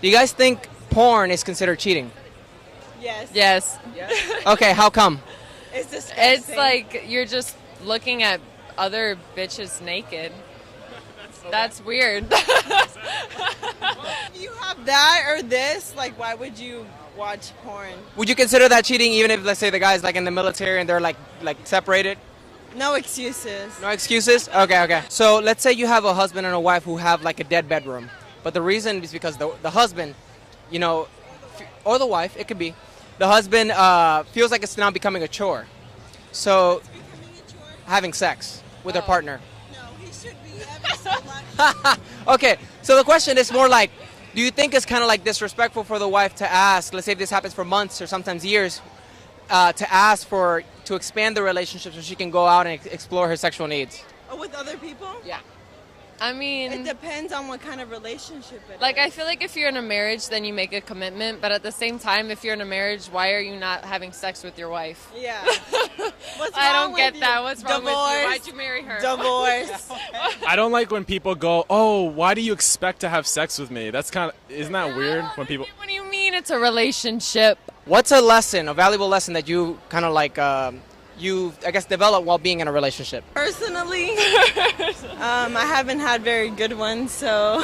Do you guys think porn is considered cheating? Yes. Yes. Okay, how come? It's disgusting. It's like you're just looking at other bitches naked. That's weird. If you have that or this, like, why would you watch porn? Would you consider that cheating even if, let's say, the guy's like in the military and they're like separated? No excuses. No excuses? Okay. So let's say you have a husband and a wife who have like a dead bedroom. But the reason is because the husband, or the wife, it could be, the husband feels like it's now becoming a chore. So having sex with their partner. No, he should be ever so much. Okay, so the question is more like, do you think it's kind of like disrespectful for the wife to ask, let's say if this happens for months or sometimes years, to ask to expand the relationship so she can go out and explore her sexual needs? Oh, with other people? Yeah. I It mean, depends on what kind of relationship it is. like I feel like if you're in a marriage, then you make a commitment. But at the same time, if you're in a marriage, why are you not having sex with your wife? Yeah. What's I wrong don't get with that. you? What's wrong with you? Why'd you marry her? Divorce. I don't like when people go, "Oh, why do you expect to have sex with me?" That's kind of, isn't that weird when people? What do you mean it's a relationship? What's a valuable lesson that you kind of like, I guess, develop while being in a relationship? Personally, I haven't had very good ones, so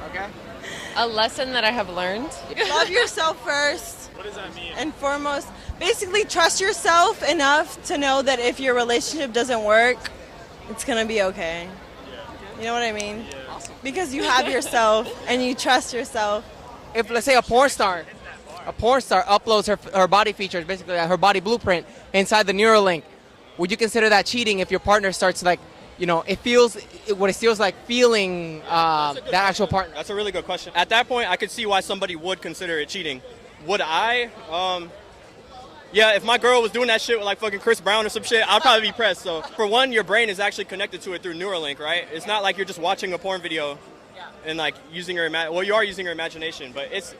Okay. A lesson that I have learned. love yourself first What does that mean? and foremost. Basically, trust yourself enough to know that if your relationship doesn't work, it's going to be okay. You know what I mean? Because you have yourself and you trust yourself. If, let's say, a porn star uploads her body features, basically her body blueprint inside the neurolink, would you consider that cheating if your partner starts like, it feels like feeling that actual partner? That's a really good question. At that point, I could see why somebody would consider it cheating. Would I? Yeah, if my girl was doing that shit with like fucking Chris Brown or some shit, I'd probably be pressed. So, for one, your brain is actually connected to it through Neuralink, right? It's not like you're just watching a porn video and like using your you are using your imagination, but it's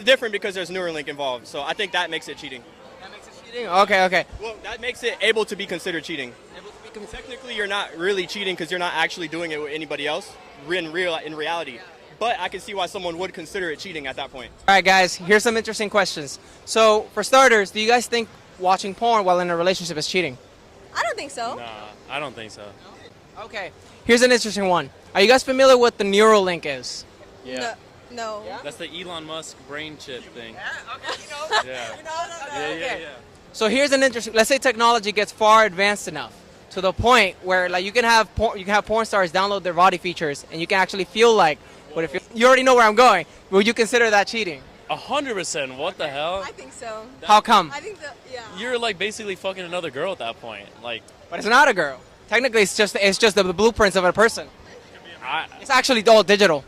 different because there's Neuralink involved. So I think that makes it cheating. That makes it cheating? Okay. Well, that makes it able to be considered cheating. Technically, you're not really cheating because you're not actually doing it with anybody else in reality. But I can see why someone would consider it cheating at that point. All right, guys, here's some interesting questions. So, for starters, do you guys think watching porn while in a relationship is cheating? I don't think so. Nah, I don't think so. Okay. Here's an interesting one. Are you guys familiar with what the Neuralink is? Yeah. No. That's the Elon Musk brain chip thing. Okay, Yeah. So here's an interesting. Let's say technology gets far advanced enough to the point where like you can have porn stars download their body features and you can actually feel like what if you already know where I'm going. Would you consider that cheating? 100%. What the hell? I think so. How come? I think that, yeah. You're like basically fucking another girl at that point. Like, But it's not a girl. Technically, it's just the blueprints of a person. I It's actually all digital.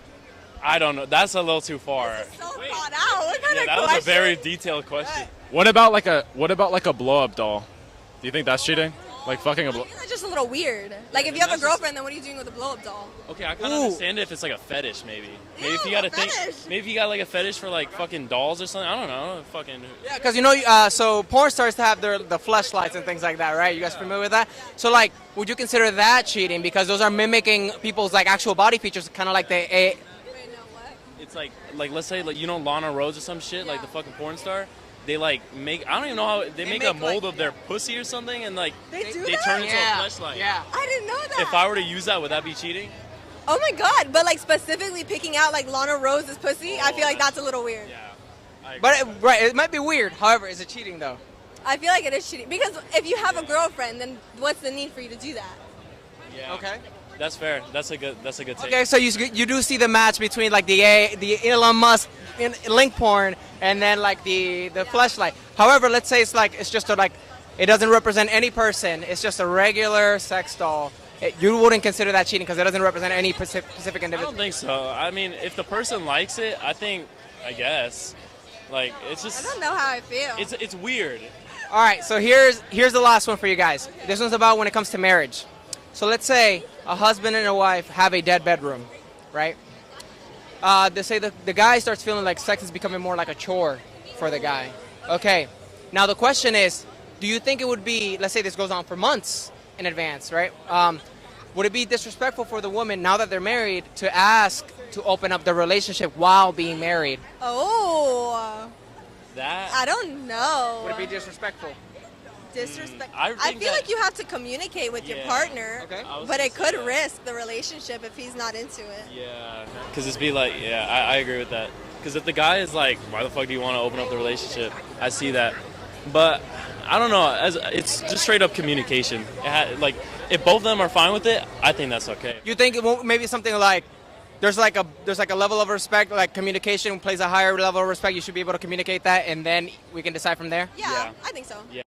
I don't know. That's a little too far. So thought out. What kind Yeah, of that was question? a very detailed question. What about like a blow up doll? Do you think that's cheating? Like fucking a I blow. think that's just a little weird. Like, if you have a that's just- girlfriend, then what are you doing with a blow-up doll? Okay, I kind of Ooh. understand it if it's like a fetish, maybe. Maybe if you Ew, got a to think, fetish. maybe if you got like a fetish for like fucking dolls or something. I don't know. Fucking. Yeah, because so porn stars have the fleshlights and things like that, right? You guys familiar with that? So like, would you consider that cheating because those are mimicking people's like actual body features, kind of like Wait, no, what? It's like let's say like Lana Rhodes or some shit, like the fucking porn star. They like make, I don't even know how they make a make, mold like- of their pussy or something, and like They do they that? turn into Yeah. a fleshlight. Yeah. I didn't know that. If I were to use that, would that be cheating? Oh my god, but like specifically picking out like Lana Rhose's pussy, I feel like that's a little weird. Yeah. I agree. But it might be weird. However, is it cheating though? I feel like it is cheating. Because if you have a girlfriend, then what's the need for you to do that? Yeah. Okay. That's fair. That's a good take. Okay, so you do see the match between like the Elon Musk link porn and then like the fleshlight. However, let's say it's just it doesn't represent any person. It's just a regular sex doll. You wouldn't consider that cheating because it doesn't represent any specific I individual. don't think so. I mean, if the person likes it, I guess. Like, it's I just, don't know how I feel. it's weird. All right, so here's the last one for you guys. This one's about when it comes to marriage. So let's say a husband and a wife have a dead bedroom, right? They say the guy starts feeling like sex is becoming more like a chore for the guy. Okay, now the question is, do you think it would be, let's say this goes on for months in advance, right? Would it be disrespectful for the woman, now that they're married, to ask to open up the relationship while being married? Oh, That I don't know. Would it be disrespectful? Disrespect. I I think feel that- like you have to communicate with your Yeah. partner, Okay. I was but gonna it say could that. risk the relationship if he's not into it. Yeah, because it's be like, yeah, I agree with that. Because if the guy is like, why the fuck do you want to open up the relationship? I see that, but I don't know. It's just straight up communication. Like, if both of them are fine with it, I think that's okay. You think it won't, maybe something like there's like a level of respect, like communication plays a higher level of respect. You should be able to communicate that, and then we can decide from there. Yeah, Yeah. I think so. Yeah.